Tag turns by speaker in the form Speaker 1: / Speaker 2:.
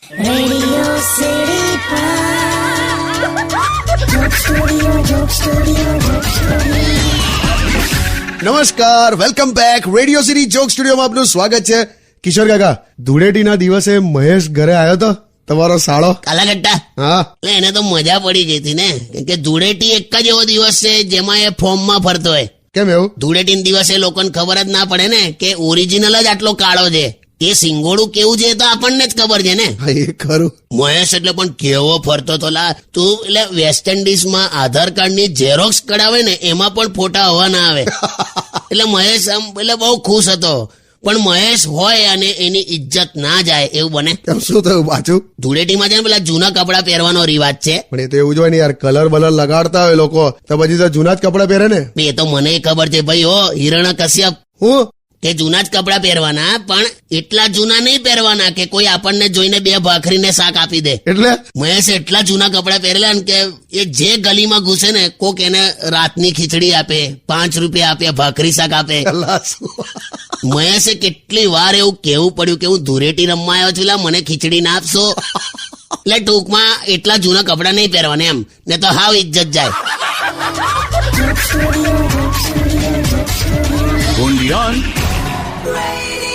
Speaker 1: Radio City Joke Studio, Joke Studio, Joke Studio.
Speaker 2: નમસ્કાર, welcome back. Radio city joke સ્ટુડિયોમાં આપનું સ્વાગત છે. કિશોર કાકા, ધૂળેટીના દિવસે મહેશ ઘરે આવ્યો તો તમારો સાળો
Speaker 3: કાલાગટ્ટા.
Speaker 2: હા,
Speaker 3: એટલે એને તો મજા પડી ગઈ હતી ને, કે ધૂળેટી એક જ એવો દિવસ છે જેમાં એ ફોર્મમાં ફરતો હોય.
Speaker 2: કેમ એવું?
Speaker 3: ધૂળેટી દિવસે લોકોને ખબર જ ના પડે ને કે ઓરિજિનલ જ આટલો કાળો છે. એ સિંગોડું કેવું છે એ તો આપણને જ ખબર છે ને.
Speaker 2: હા, એ ખરું.
Speaker 3: મહેશ એટલે પણ કેવો ફરતો તો લા તું. એટલે વેસ્ટ ઇન્ડિઝમાં આધાર કાર્ડની ઝેરોક્સ કઢાવે ને એમાં પણ ફોટા હોવા ના આવે. એટલે મહેશ આમ એટલે બહુ ખુશ હતો. પણ મહેશ હોય અને એની ઇજ્જત ના જાય એવું બને.
Speaker 2: કેમ, શું થયું પાછું?
Speaker 3: ધૂળેટીમાં છે ને પેલા જૂના કપડા પહેરવાનો રિવાજ છે.
Speaker 2: પણ એ તો એવું જ હોય ને યાર, કલર બલર લગાડતા હોય લોકો તો પછી તો જૂના જ કપડા પહેરે ને.
Speaker 3: એ તો મને ખબર છે ભાઈ. હો હિરણ્યકશ્યપ,
Speaker 2: હું
Speaker 3: કે જૂના જ કપડા પહેરવાના, પણ એટલા જૂના નહીં પહેરવાના કે કોઈ આપણને જોઈને બે ભાખરીને શાક આપી દે.
Speaker 2: એટલે
Speaker 3: મહેશ એટલા જૂના કપડા પહેરેલા ને કે એ જે ગલીમાં ઘૂસે ને કોક એને રાતની ખીચડી આપે, 5 રૂપિયા આપે, ભાખરી શાક આપે.
Speaker 2: અલ્લાહ, શું?
Speaker 3: મહેશે કેટલી વાર એવું કેવું પડ્યું કે હું ધૂળેટી રમવા આવ્યો છું, લા મને ખીચડી ના આપશો. એટલે ટૂંકમાં એટલા જૂના કપડા નહીં પહેરવાના એમ, ને તો હાવ ઇજ્જત જાય.
Speaker 1: Joke Studio, Joke Studio, Joke Studio.
Speaker 4: Only on
Speaker 1: Radio